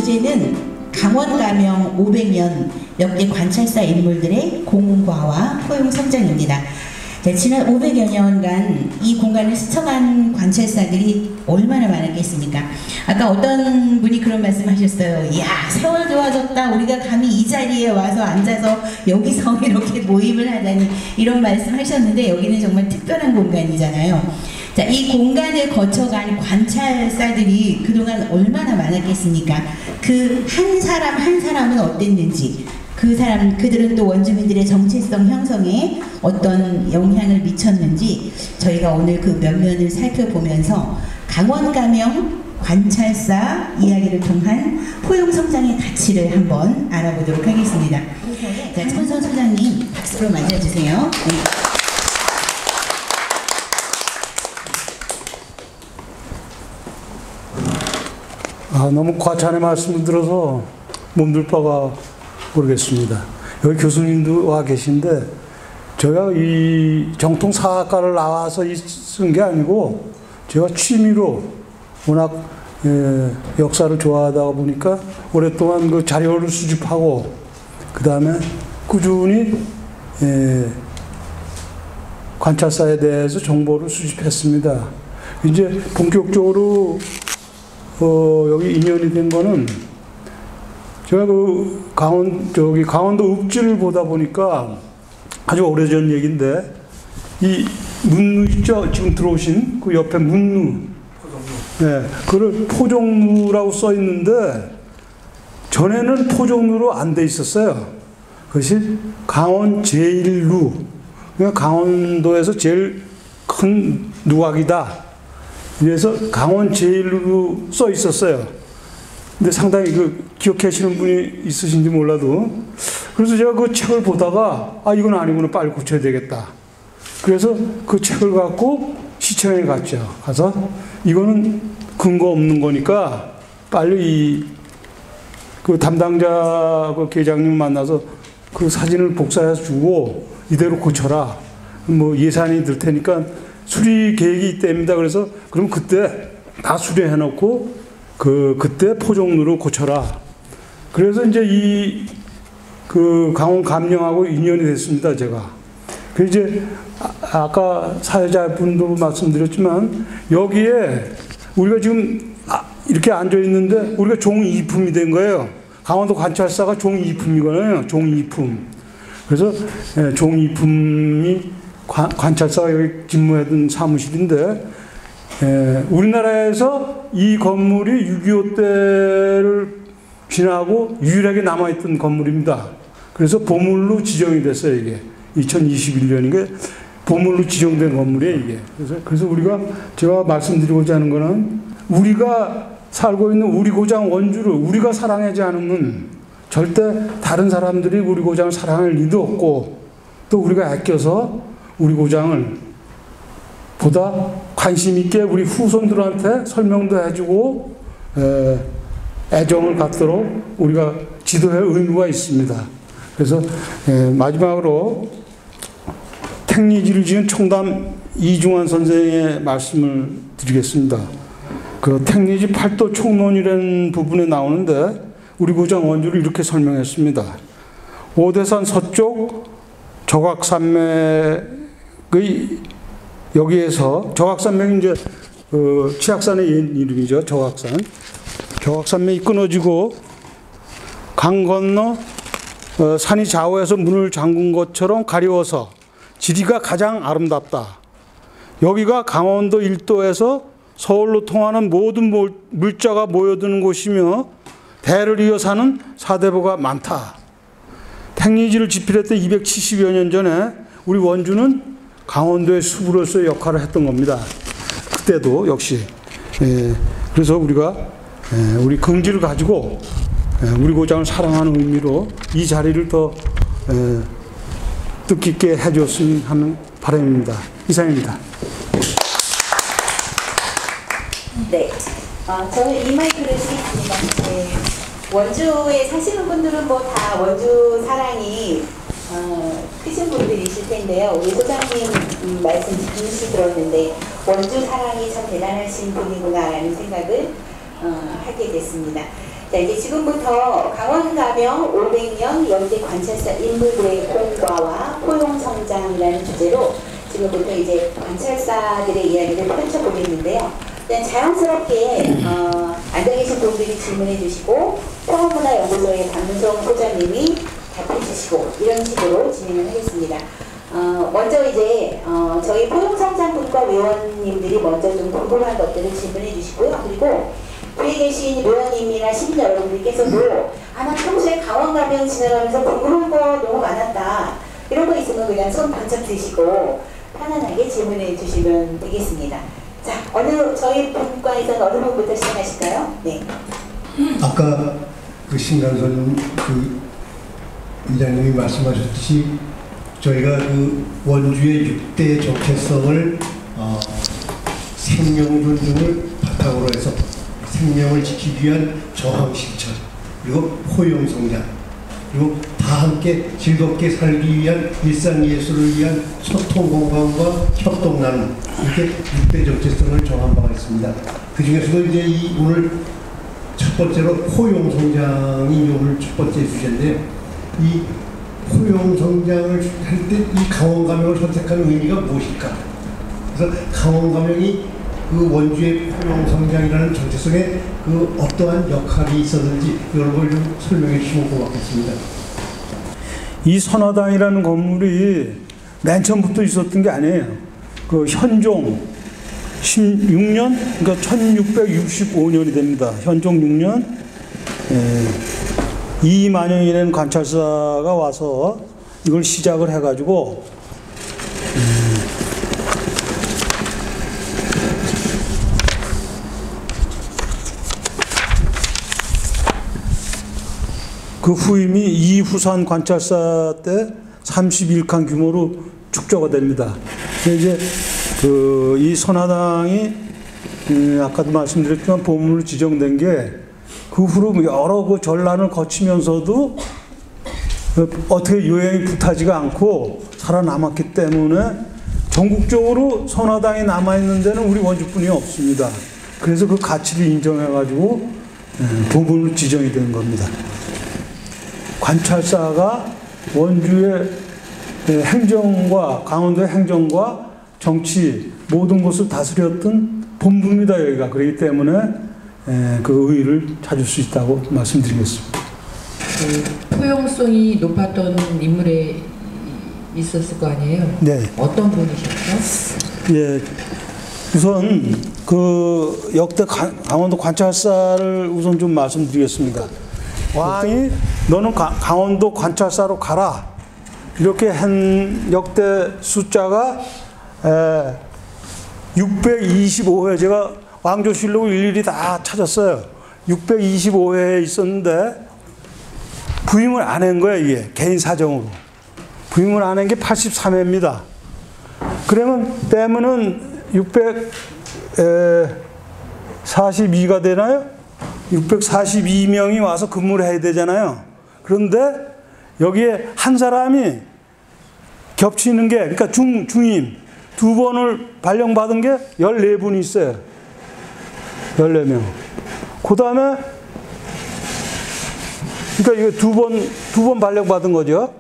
주제는 강원 가명 500년 역대 관찰사 인물들의 공과와 포용 성장입니다. 지난 500여 년간 이 공간을 스쳐간 관찰사들이 얼마나 많았겠습니까? 아까 어떤 분이 그런 말씀하셨어요. 이야, 세월 좋아졌다. 우리가 감히 이 자리에 와서 앉아서 여기서 이렇게 모임을 하다니, 이런 말씀하셨는데, 여기는 정말 특별한 공간이잖아요. 자, 이 공간을 거쳐간 관찰사들이 그동안 얼마나 많았겠습니까? 그 한 사람 한 사람은 어땠는지, 그들은 또 원주민들의 정체성 형성에 어떤 영향을 미쳤는지, 저희가 오늘 그 면면을 살펴보면서 강원 가명 관찰사 이야기를 통한 포용 성장의 가치를 한번 알아보도록 하겠습니다. 자, 천선 소장님 박수로 맞아주세요. 네. 너무 과찬의 말씀을 들어서 몸둘 바가 모르겠습니다. 여기 교수님도 와 계신데, 제가 이 정통사학과를 나와서 쓴 게 아니고, 제가 취미로 워낙 역사를 좋아하다 보니까 오랫동안 그 자료를 수집하고, 그 다음에 꾸준히 관찰사에 대해서 정보를 수집했습니다. 이제 본격적으로 여기 인연이 된 거는, 제가 그 강원도 읍지를 보다 보니까 아주 오래전 얘기인데, 이 문루 있죠? 지금 들어오신 그 옆에 문루. 네, 그걸 포종루라고 써 있는데, 전에는 포종루로 안 돼 있었어요. 그것이 강원 제1루. 그러니까 강원도에서 제일 큰 누각이다. 그래서 강원 제1루로 써 있었어요. 근데 상당히 기억하시는 분이 있으신지 몰라도, 그래서 제가 그 책을 보다가, 이건 아니구나, 빨리 고쳐야 되겠다. 그래서 그 책을 갖고 시청에 갔죠. 가서 이거는 근거 없는 거니까 빨리 그 담당자 그 계장님 만나서 그 사진을 복사해서 주고 이대로 고쳐라. 뭐 예산이 들 테니까 수리 계획이 있답니다. 그래서 그럼 그때 다 수리해 놓고 그때 포종루로 고쳐라. 그래서 이제 그 강원 감령하고 인연이 됐습니다, 제가. 그 이제 아까 사회자분도 말씀드렸지만, 여기에 우리가 지금 이렇게 앉아 있는데 우리가 종이품이 된 거예요. 강원도 관찰사가 종이품이거든요. 종이품. 그래서 종이품이 관찰사가 여기勤務했던 사무실인데, 우리나라에서 이 건물이 6.25 때를 지나고 유일하게 남아있던 건물입니다. 그래서 보물로 지정이 됐어요, 이게. 2021년인게 보물로 지정된 건물이에요, 이게. 그래서 제가 말씀드리고자 하는 거는, 우리가 살고 있는 우리 고장 원주를 우리가 사랑하지 않으면 절대 다른 사람들이 우리 고장을 사랑할 리도 없고, 또 우리가 아껴서 우리 고장을 보다 관심 있게 우리 후손들한테 설명도 해주고 애정을 갖도록 우리가 지도할 의무가 있습니다. 그래서 마지막으로 택리지를 지은 총담 이중환 선생의 말씀을 드리겠습니다. 그 택리지 8도 총론이라는 부분에 나오는데, 우리 고장 원주를 이렇게 설명했습니다. 오대산 서쪽 적악산맥의 여기에서, 적악산맥이 이제 치악산의 옛 이름이죠. 적악산맥이 끊어지고 강 건너 산이 좌우에서 문을 잠근 것처럼 가려워서 지리가 가장 아름답다. 여기가 강원도 일도에서 서울로 통하는 모든 물자가 모여드는 곳이며 대를 이어 사는 사대부가 많다. 택리지를 집필했던 270여 년 전에 우리 원주는 강원도의 수부로서의 역할을 했던 겁니다. 그때도 역시. 그래서 우리가 우리 긍지를 가지고 우리 고장을 사랑하는 의미로 이 자리를 더 뜻깊게 해줬으면 하는 바람입니다. 이상입니다. 네, 저는 이 마이크를 쓰겠습니다. 원주에 사시는 분들은 뭐 다 원주 사랑이 크신 분들이실 텐데요. 우리 소장님 말씀 잠시 들었는데, 원주 사랑이 참 대단하신 분이구나라는 생각을 하게 됐습니다. 자, 이제 지금부터 강원가명 500년 역대 관찰사 인물들의 공과와 포용 성장이라는 주제로 지금부터 이제 관찰사들의 이야기를 펼쳐보겠는데요. 일단 자연스럽게 앉아 계신 분들이 질문해 주시고 평화문화연구소의 박문성 소장님이 답해 주시고 이런 식으로 진행을 하겠습니다. 먼저 이제 저희 포용성장분과 위원님들이 먼저 좀 궁금한 것들을 질문해 주시고요. 그리고 뒤에 계신 위원님이나 시민 여러분들께서도 아마 평소에 강원 가면 지나가면서 궁금한 거 너무 많았다 이런 거 있으면 그냥 손 번쩍 드시고 편안하게 질문해 주시면 되겠습니다. 자, 저희 분과에서는 어느 분부터 시작하실까요? 네. 아까 그 신강선 그 위장님이 말씀하셨듯이 저희가 그 원주의 6대 정체성을 생명 존중을 바탕으로 해서 생명을 지키기 위한 저항 실천 그리고 포용 성장 그리고 다 함께 즐겁게 살기 위한 일상 예술을 위한 소통 공간과 협동 나눔 이렇게 6대 정체성을 정한 바가 있습니다. 그 중에서도 이제 오늘 첫 번째로 포용 성장이 오늘 첫 번째 주제인데 이 포용 성장을 할 때 이 강원 가명을 선택하는 의미가 무엇일까? 그래서 강원 가명이 그 원주의 포용 성장이라는 정체성에 그 어떠한 역할이 있었는지 이런 걸 좀 설명해 주시면 고맙겠습니다. 이 선화당이라는 건물이 맨 처음부터 있었던 게 아니에요. 그 현종 16년, 그러니까 1665년이 됩니다. 현종 6년 이만영이라는 관찰사가 와서 이걸 시작을 해가지고 그 후임이 이후산 관찰사 때 31칸 규모로 축조가 됩니다. 이제 이 선화당이 아까도 말씀드렸지만 보물로 지정된 게 그 후로 여러 그 전란을 거치면서도 어떻게 요행이 불타지가 않고 살아남았기 때문에 전국적으로 선화당이 남아있는 데는 우리 원주뿐이 없습니다. 그래서 그 가치를 인정해가지고 보물로 지정이 된 겁니다. 관찰사가 원주의 행정과 강원도의 행정과 정치 모든 것을 다스렸던 본부입니다. 여기가 그렇기 때문에 그 의의를 찾을 수 있다고 말씀드리겠습니다. 포용성이 높았던 인물에 있었을 거 아니에요? 네. 어떤 분이셨죠? 예. 우선 그 역대 강원도 관찰사를 우선 좀 말씀드리겠습니다. 왕이 너는 강원도 관찰사로 가라 이렇게 한 역대 숫자가 625회 제가 왕조실록을 일일이 다 찾았어요. 625회에 있었는데 부임을 안 한 거예요. 이게 개인 사정으로 부임을 안 한 게 83회입니다. 그러면 빼면은 642가 되나요? 642명이 와서 근무를 해야 되잖아요. 그런데 여기에 한 사람이 겹치는 게 그러니까 중임 두 번을 발령받은 게 14분이 있어요. 14명. 그 다음에 그러니까 이거 두 번 발령받은 거죠.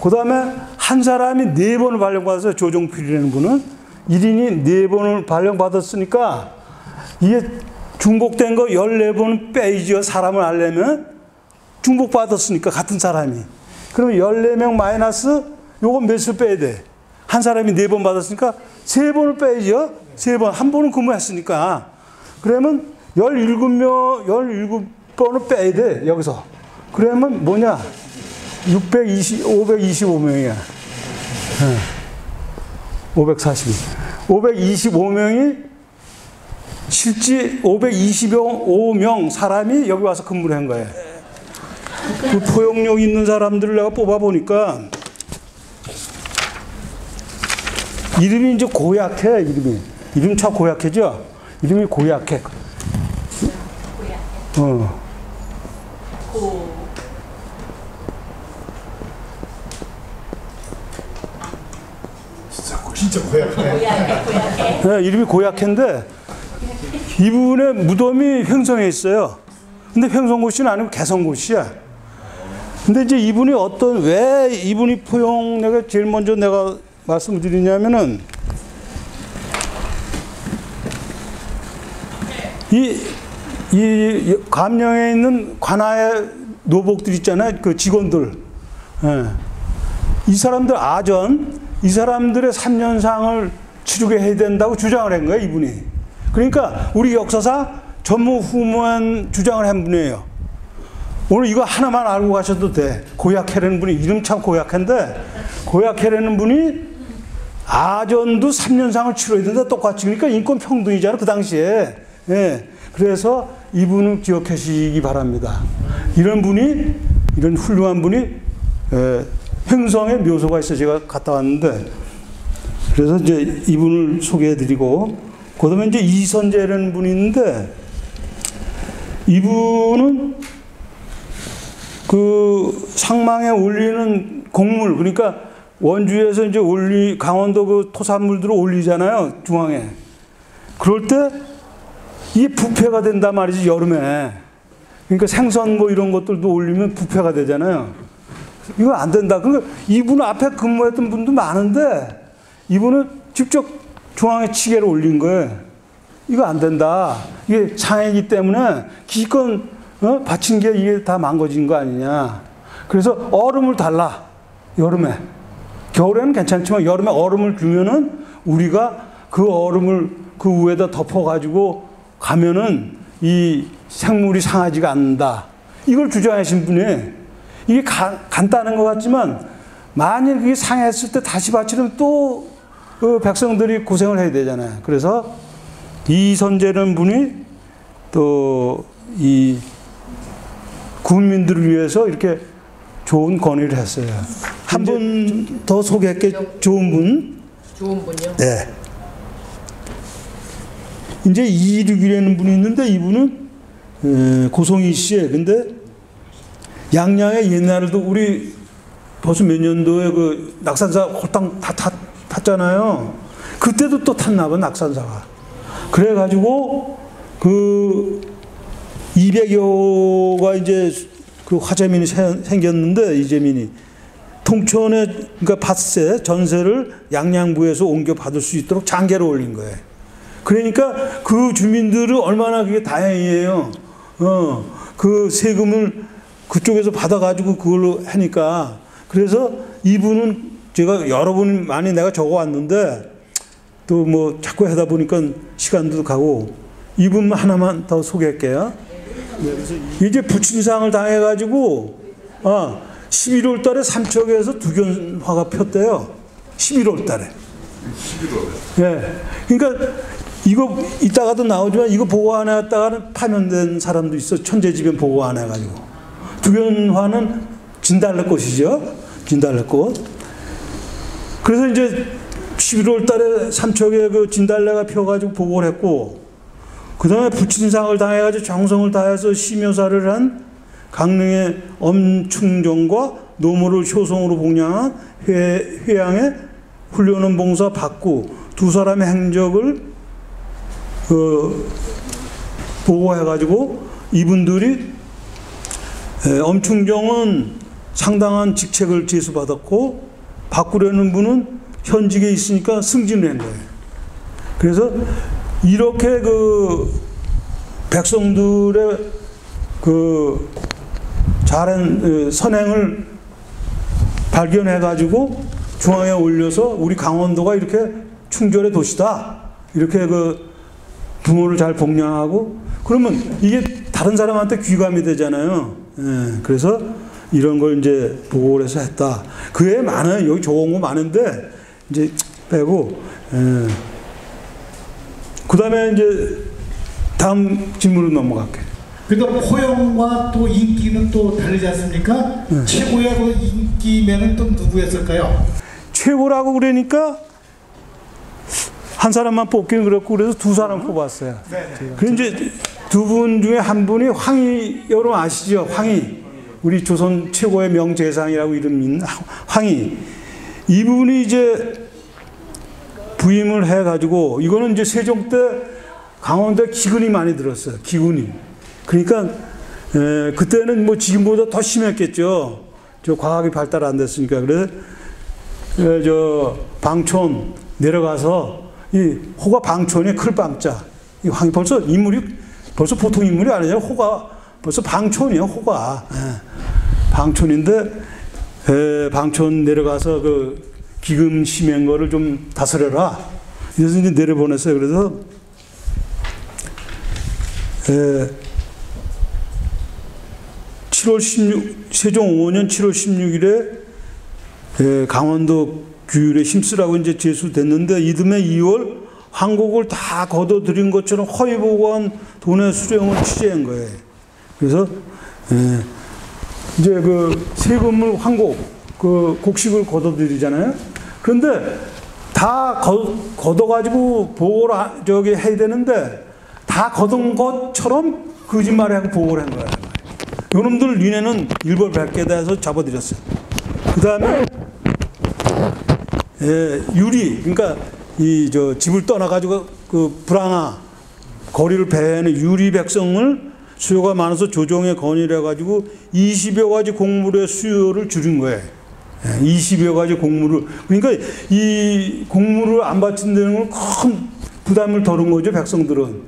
그 다음에 한 사람이 4번을 발령받았어요. 조종필이라는 분은 1인이 4번을 발령받았으니까 이게 중복된 거 14번 빼야죠. 사람을 알려면 중복받았으니까 같은 사람이. 그러면 14명 마이너스 요건 몇을 빼야 돼? 한 사람이 4번 받았으니까 3번을 빼야죠. 3번. 한 번은 근무했으니까. 그러면 17번을 빼야 돼. 여기서. 그러면 뭐냐? 525명이야. 525명이 실제 525명 사람이 여기 와서 근무를 한 거예요. 그 포용력 있는 사람들을 내가 뽑아보니까 이름이 이제 고약해, 이름이. 이름 참 고약해죠? 이름이 고약해. 진짜 고약해. 네, 이름이 고약해인데 이분의 무덤이 횡성해 있어요. 근데 횡성고시는 아니고 개성고시야. 근데 이제 이분이 왜 이분이 포용, 내가 제일 먼저 내가 말씀을 드리냐면은, 이 감령에 있는 관아의 노복들 있잖아요. 그 직원들. 예. 이 사람들 이 사람들의 3년상을 치르게 해야 된다고 주장을 한 거예요, 이분이. 그러니까 우리 역사상 전무후무한 주장을 한 분이에요. 오늘 이거 하나만 알고 가셔도 돼. 고약해라는 분이, 이름 참 고약한데, 고약해라는 분이 아전도 3년상을 치러야 된다, 똑같이. 그러니까 인권평등이잖아, 그 당시에. 예. 그래서 이분을 기억하시기 바랍니다. 이런 훌륭한 분이, 횡성에 묘소가 있어 제가 갔다 왔는데, 그래서 이제 이분을 소개해드리고, 그 다음에 이제 이선재라는 분이 있는데, 이분은 그 상망에 올리는 곡물, 그러니까 원주에서 이제 강원도 그 토산물들을 올리잖아요, 중앙에. 그럴 때 이게 부패가 된단 말이지, 여름에. 그러니까 생선 뭐 이런 것들도 올리면 부패가 되잖아요. 이거 안 된다. 그러니까 이분 앞에 근무했던 분도 많은데, 이분은 직접 중앙에 치계를 올린 거예요. 이거 안 된다. 이게 상해이기 때문에 기껏 바친 게 이게 다 망가진 거 아니냐. 그래서 얼음을 달라. 여름에. 겨울에는 괜찮지만 여름에 얼음을 주면은 우리가 그 얼음을 그 위에다 덮어가지고 가면은 이 생물이 상하지가 않는다. 이걸 주장하신 분이, 이게 간단한 것 같지만 만일 그게 상했을 때 다시 바치려면 또 그 백성들이 고생을 해야 되잖아요. 그래서 이선재라는 분이 또 이 국민들을 위해서 이렇게 좋은 건의를 했어요. 한 분 더 소개할게. 좋은 분. 좋은 분이요? 네. 이제 이륙이라는 분이 있는데, 이분은 고송이 씨예요. 근데 양양에 옛날에도 우리 벌써 몇 년도에 그 낙산사 홀딱 탔잖아요. 그때도 또 탔나 봐, 낙산사가. 그래가지고 그 200여가 이제 그 화재민이 생겼는데, 이재민이 통천에, 그러니까 밭세 전세를 양양부에서 옮겨 받을 수 있도록 장계를 올린 거예요. 그러니까 그 주민들은 얼마나 그게 다행이에요. 그 세금을 그쪽에서 받아가지고 그걸로 하니까. 그래서 이분은 제가 여러 분 많이 내가 적어왔는데, 또 뭐 자꾸 하다 보니까 시간도 가고, 이분 하나만 더 소개할게요. 이제 부친상을 당해가지고 11월 달에 삼척에서 두견화가 폈대요. 11월 달에. 11월. 예. 그러니까 이거 이따가도 나오지만 이거 보고 안 해왔다가는 파면된 사람도 있어. 천재지변 보고 안 해가지고. 두견화는 진달래꽃이죠. 진달래꽃. 그래서 이제 11월 달에 삼척에 그 진달래가 펴가지고 보고를 했고, 그 다음에 부친상을 당해가지고 정성을 다해서 시묘사를 한 강릉의 엄충정과 노모를 효성으로 봉양한 회양의 훈련원 봉사 박구 두 사람의 행적을 보고해가지고, 이분들이 엄충정은 상당한 직책을 제수받았고, 박구라는 분은 현직에 있으니까 승진을 한 거예요. 그래서 이렇게 그 백성들의 그 잘한 선행을 발견해가지고 중앙에 올려서 우리 강원도가 이렇게 충절의 도시다. 이렇게 그 부모를 잘 복양하고, 그러면 이게 다른 사람한테 귀감이 되잖아요. 예, 그래서 이런 걸 이제 보고를 해서 했다. 그 외에 많아요. 여기 좋은 거 많은데 이제 빼고. 예. 그 다음에 이제 다음 질문으로 넘어갈게요. 그러니까 포용과 또 인기는 또 다르지 않습니까? 네. 최고의 그 인기면은 또 누구였을까요? 최고라고 그러니까 한 사람만 뽑기는 그렇고, 그래서 두 사람 뽑았어요. 그래서 이제 두 분 중에 한 분이 황희, 여러분 아시죠? 황희. 우리 조선 최고의 명재상이라고 이름 있는 황희. 이분이 이제 부임을 해가지고, 이거는 이제 세종 때 강원도에 기근이 많이 들었어요. 기근이. 그러니까 그때는 뭐 지금보다 더 심했겠죠. 저 과학이 발달 안 됐으니까. 그래서 저 방촌 내려가서 이 호가 방촌에 클방자. 이 황이 벌써 인물이 벌써 보통 인물이 아니에요. 호가 벌써 방촌이에요. 호가. 방촌인데 방촌 내려가서 그 기금 심한 거를 좀 다스려라. 그래서 이제 내려보냈어요. 그래서 세종 5년 7월 16일에 강원도 규율에 힘쓰라고 이제 제수됐는데 이듬해 2월 황곡을 다 걷어들인 것처럼 허위보고한 돈의 수령을 취재한 거예요. 그래서 이제 그 세금을 황곡 그 곡식을 걷어들이잖아요. 그런데 다 걷어가지고 보고를 저기 해야 되는데 다 걷은 것처럼 거짓말하고 보고를 한 거예요. 요놈들 니네는 일벌 100개다 해서 잡아들였어요. 그 다음에 유리, 그러니까 이 저 집을 떠나가지고 그 불황아 거리를 배회하는 유리 백성을 수요가 많아서 조정에 건의를 해가지고 20여 가지 곡물의 수요를 줄인 거예요. 20여 가지 곡물을. 그러니까 이 곡물을 안 바친다는 건 큰 부담을 덜은 거죠, 백성들은.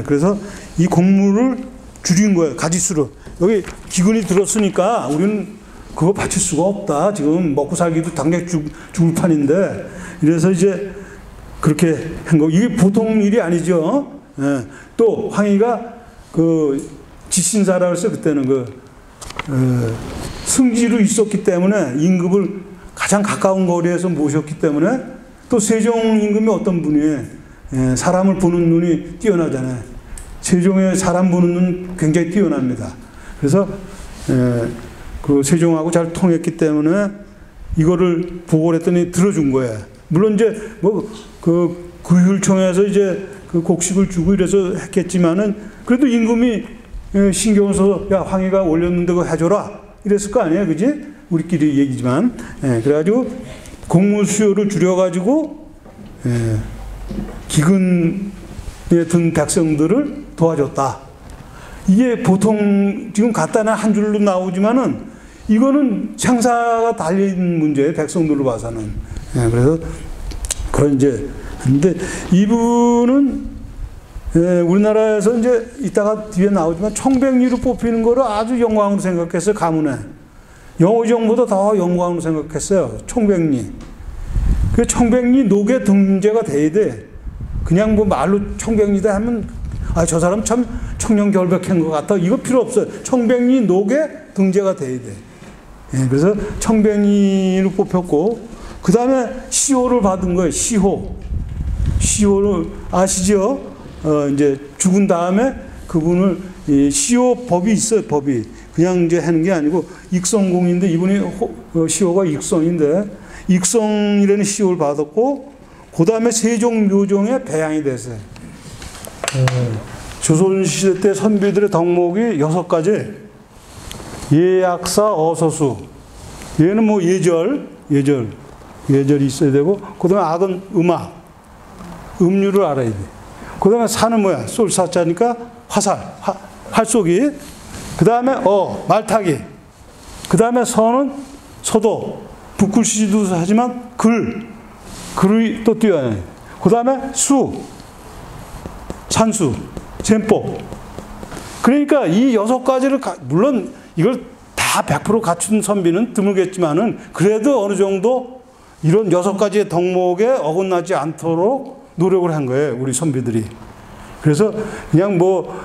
그래서 이 곡물을 줄인 거예요, 가지수로. 여기 기근이 들었으니까 우리는 그거 바칠 수가 없다. 지금 먹고 살기도 당장 죽을 판인데. 이래서 이제 그렇게 한 거. 이게 보통 일이 아니죠. 또 황희가 그 지신사라고 했어요. 그때는 승지로 있었기 때문에 임금을 가장 가까운 거리에서 모셨기 때문에 또 세종 임금이 어떤 분이에요. 사람을 보는 눈이 뛰어나잖아요. 세종의 사람 보는 눈 굉장히 뛰어납니다. 그래서 그 세종하고 잘 통했기 때문에 이거를 보고를 했더니 들어준 거예요. 물론 이제 뭐 그 규율청에서 이제 그 곡식을 주고 이래서 했겠지만은 그래도 임금이 신경을 써서 야 황희가 올렸는데 그거 해줘라 이랬을 거 아니에요, 그지? 우리끼리 얘기지만 그래가지고 곡물 수요를 줄여가지고 기근에 든 백성들을 도와줬다. 이게 보통 지금 간단한 한 줄로 나오지만은 이거는 생사가 달린 문제예요, 백성들로 봐서는. 그래서 그런 이제 근데 이분은 우리나라에서 이제 이따가 뒤에 나오지만 청백리로 뽑히는 거를 아주 영광으로 생각했어요, 가문에. 영의정보다 더 영광으로 생각했어요, 청백리. 그 청백리 녹에 등재가 돼야 돼. 그냥 뭐 말로 청백리다 하면 아, 저 사람 참 청렴결백한 것 같다. 이거 필요 없어요. 청백리 녹에 등재가 돼야 돼. 그래서 청백리로 뽑혔고, 그 다음에 시호를 받은 거예요. 시호를 아시죠? 이제 죽은 다음에 그분을 시호 법이 있어요. 법이 그냥 이제 하는 게 아니고 익성공인데 이분이 시호가 익성인데 익성이라는 시호를 받았고, 그 다음에 세종묘종에 배양이 됐어요. 조선시대 때 선비들의 덕목이 6가지. 예약사 어서수. 얘는 뭐 예절이 있어야 되고, 그 다음에 악은 음악. 음률을 알아야 돼. 그 다음에 사는 뭐야? 쏠사자니까 활쏘기. 그 다음에 말타기. 그 다음에 서는 서도. 붓글씨도 하지만 글이 또 띄어야 돼. 그 다음에 산수. 셈법. 그러니까 이 6가지를 물론 이걸 다 100% 갖춘 선비는 드물겠지만은 그래도 어느 정도 이런 6가지의 덕목에 어긋나지 않도록 노력을 한 거예요, 우리 선비들이. 그래서 그냥 뭐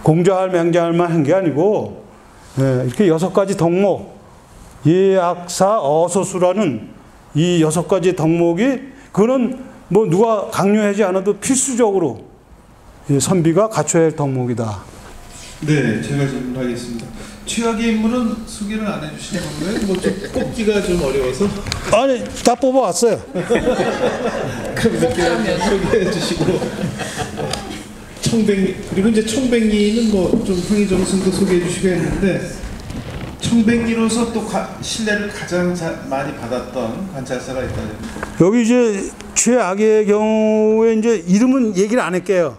공자할 맹자할만 한 게 아니고 이렇게 6가지 덕목, 예악사 어서수라는 이 6가지 덕목이 그거는 뭐 누가 강요하지 않아도 필수적으로 선비가 갖춰야 할 덕목이다. 네, 제가 질문하겠습니다. 최악의 인물은 소개를 안 해주시는 건가요? 뭐 좀 뽑기가 좀 어려워서? 아니, 다 뽑아왔어요. 그럼 몇 개 소개해 주시고. 그리고 이제 청백리는 뭐 좀 황희정승도 소개해 주시고 했는데, 청백리로서 또 신뢰를 가장 많이 받았던 관찰사가 있다는. 여기 이제 최악의 경우에 이제 이름은 얘기를 안 할게요.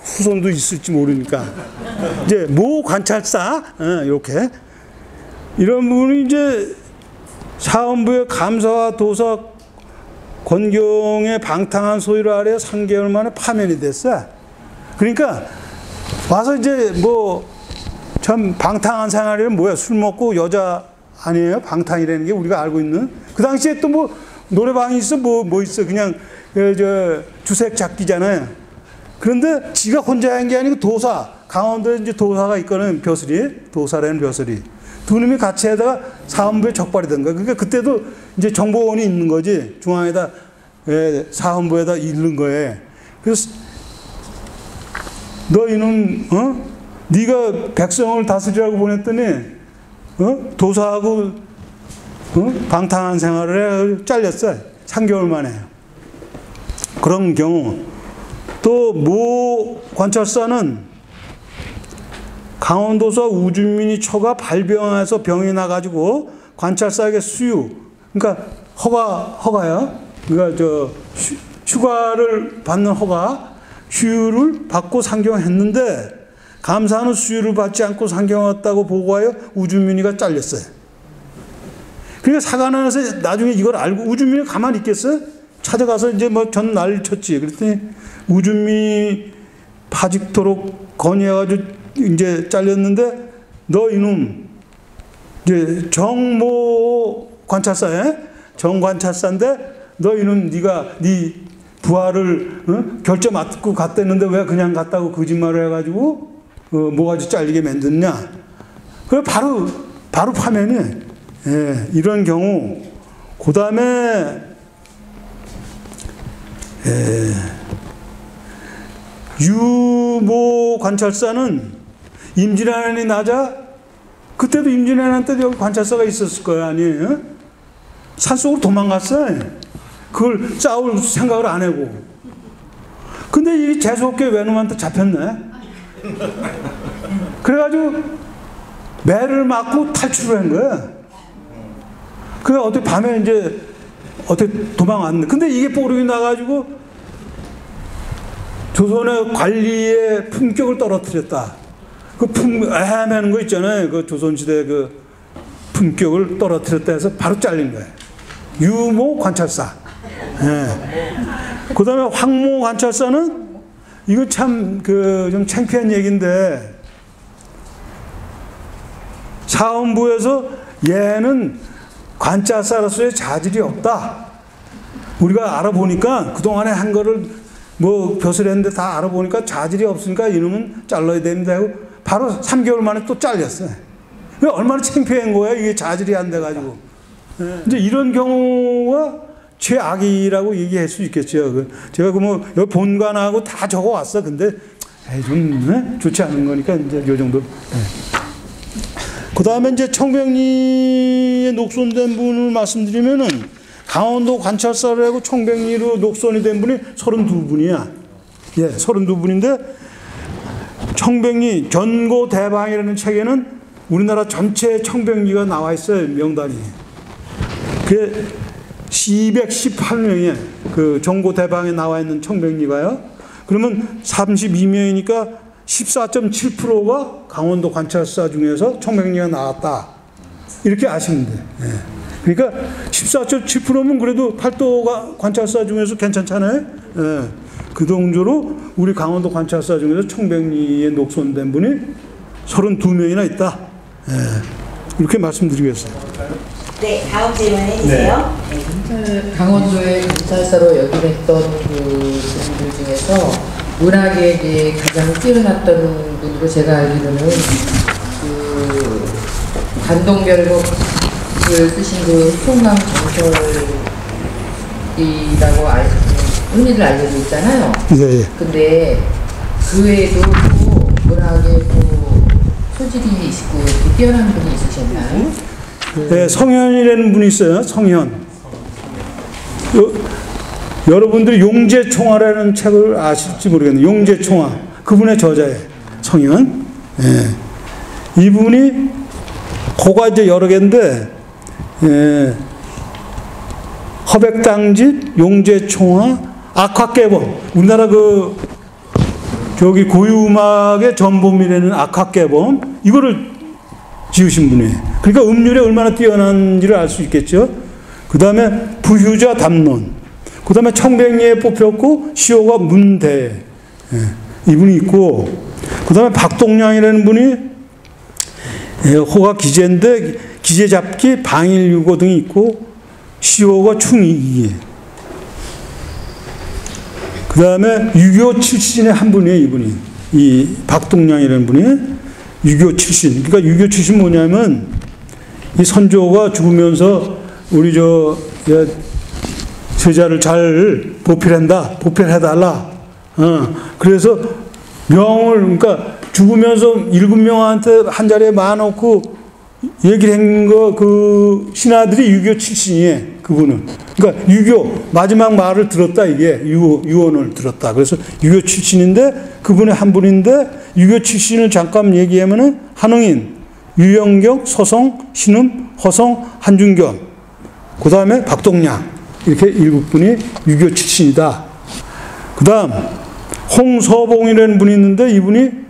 후손도 있을지 모르니까 이제 모 관찰사 이렇게 이런 분이 이제 사헌부의 감사와 도사 권경의 방탕한 소유를 아래 3개월 만에 파면이 됐어. 그러니까 와서 이제 뭐 참 방탕한 생활이란 뭐야? 술 먹고 여자 아니에요? 방탕이라는 게 우리가 알고 있는. 그 당시에 또 뭐 노래방이 있어? 뭐 있어? 그냥 저 주색 잡기잖아요. 그런데 지가 혼자 한 게 아니고 도사, 강원도에 이제 도사가 있거든. 도사라는 벼슬이. 두 놈이 같이 하다가 사헌부에 적발이 된 거야. 그러니까 그때도 이제 정보원이 있는 거지. 중앙에다 사헌부에다 잃는 거예요. 그래서 너 이놈 네가 백성을 다스리라고 보냈더니 도사하고 방탕한 생활을 해 잘렸어. 3개월 만에. 그런 경우 또 모 관찰사는 강원도서 우준민이 처가 발병해서 병이 나가지고 관찰사에게 수유, 그러니까 허가야. 그러니까 저 휴가를 받는 허가, 휴유를 받고 상경했는데 감사는 수유를 받지 않고 상경했다고 보고하여 우준민이가 잘렸어요. 그러니까 사가 나서 나중에 이걸 알고 우준민이 가만히 있겠어요? 찾아가서 이제 뭐 전 난리 쳤지. 그랬더니 우준민이 파직토록 건의해가지고 이제 잘렸는데 너 이놈 이제 정모 관찰사에 정관찰사인데 너 이놈 네가 네 부하를 결제 맡고 갔댔는데 왜 그냥 갔다고 거짓말을 해가지고 뭐가지 잘리게 만드냐? 그래 바로 파면이. 예, 이런 경우. 그 다음에 유모 관찰사는 임진왜란이 나자 그때도 임진왜란 때도 여기 관찰사가 있었을 거야 아니에요? 산속으로 도망갔어요. 그걸 싸울 생각을 안 하고. 근데 이 재수없게 외놈한테 잡혔네. 그래가지고 매를 맞고 탈출을 한 거야. 그래 어떻게 밤에 이제 어떻게 도망왔네. 근데 이게 뽀록이 나가지고 조선의 관리의 품격을 떨어뜨렸다. 그 헤매는 거 있잖아요. 그 조선시대 그 품격을 떨어뜨렸다 해서 바로 잘린 거예요. 유모 관찰사. 예. 그 다음에 황모 관찰사는 이거 참 좀 창피한 얘기인데 사헌부에서 얘는 관찰사로서의 자질이 없다. 우리가 알아보니까 그동안에 한 거를 뭐 벼슬했는데 다 알아보니까 자질이 없으니까 이놈은 잘라야 됩니다 하고 바로 3개월 만에 또 잘렸어요. 얼마나 창피한 거야 이게 자질이 안 돼가지고. 이제 이런 경우가 최악이라고 얘기할 수 있겠죠. 제가 뭐 여기 본관하고 다 적어 왔어. 근데 좀 좋지 않은 거니까 이제 요 정도. 그 다음에 이제 청백리에 녹손된 분을 말씀드리면은 강원도 관찰사를 하고 청백리로 녹손이 된 분이 32분이야. 예, 32분인데 청백리 전고대방이라는 책에는 우리나라 전체 청백리가 나와 있어요. 명단이. 그게 218명이에요. 그 전고대방에 나와 있는 청백리가요. 그러면 32명이니까 14.7%가 강원도 관찰사 중에서 청백리가 나왔다. 이렇게 아시면 돼요. 예. 그러니까 14.7%면 그래도 팔도 관찰사 중에서 괜찮잖아요. 예. 그 정도로 우리 강원도 관찰사 중에서 청백리에 녹손된 분이 32명이나 있다. 예. 이렇게 말씀드리겠어요. 네, 다음 질문해 주세요. 네. 강원도의 관찰사로 역임했던 그 분들 중에서 문학에 가장 뛰어났던 분으로 제가 알기로는 그 관동별곡을 쓰신 그 송강 정설이라고 흔히들 알려져 있잖아요. 네. 근데 그 외에도 또 문학에 또 소질이 있고 뛰어난 분이 있으셨나요? 네, 성현이라는 분이 있어요. 성현. 여러분들이 용제총화라는 책을 아실지 모르겠는데 용제총화 그분의 저자예요. 성현. 예. 이분이 고가 이제 여러 개인데 허백당집, 용제총화, 악화깨범. 우리나라 그 여기 고유음악의 전범이라는 악학개범 이거를 지으신 분이에요. 그러니까 음률이 얼마나 뛰어난지를 알 수 있겠죠. 그 다음에 부효자 담론, 그 다음에 청백리에 뽑혔고 시호가 문대, 이분이 있고, 그 다음에 박동량이라는 분이 호가 기재인데 기재 잡기 방일유고 등이 있고 시호가 충이기에. 그 다음에 유교 출신의 한 분이에요. 이분이 이 박동량이라는 분이 유교 출신. 그러니까 유교 출신 뭐냐면 이 선조가 죽으면서 우리 세자를 잘 보필해달라. 그래서 명을, 그러니까 죽으면서 7명한테 한 자리에 모아놓고 얘기를 한 거, 그 신하들이 유교 출신이에요. 그분은. 그러니까 유교, 마지막 말을 들었다, 이게. 유언을 들었다. 그래서 유교 출신인데, 그분의 한 분인데, 유교 출신을 잠깐 얘기하면은, 한응인, 유영경, 서성, 신음, 허성, 한준겸, 그 다음에 박동량. 이렇게 7분이 유교 출신이다. 그 다음, 홍서봉이라는 분이 있는데, 이분이,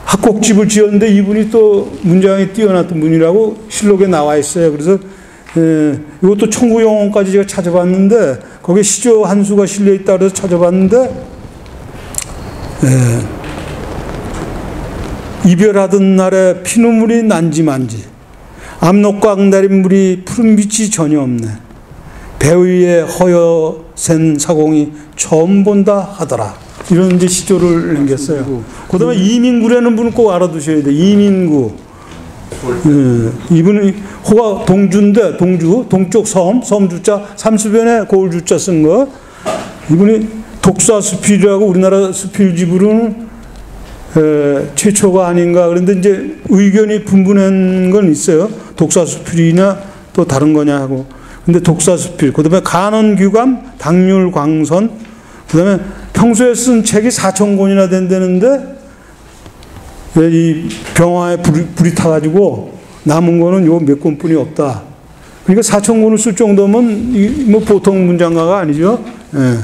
학곡집을 지었는데 이분이 또 문장이 뛰어났던 분이라고 실록에 나와 있어요. 그래서 이것도 청구영원까지 제가 찾아봤는데 거기에 시조 한 수가 실려 있다 그래서 찾아봤는데 이별하던 날에 피눈물이 난지만지 압록과 악내린 물이 푸른빛이 전혀 없네. 배 위에 허여센 사공이 처음 본다 하더라. 이런 이제 시조를 남겼어요. 그 다음에 이민구라는 분은 꼭 알아두셔야 돼요. 이민구. 이분은 호가 동주인데, 동쪽 섬주자, 삼수변에 고을주자 쓴 거. 이분이 독사수필이라고 우리나라 수필집으로는 최초가 아닌가. 그런데 이제 의견이 분분한 건 있어요. 독사수필이나 또 다른 거냐 하고. 근데 독사수필, 그 다음에 간언규감, 당률광선, 그 다음에 평소에 쓴 책이 4,000권이나 된다는데 이 병화에 불이 타가지고 남은 거는 요 몇 권뿐이 없다. 그러니까 4,000권을 쓸 정도면 뭐 보통 문장가가 아니죠. 예.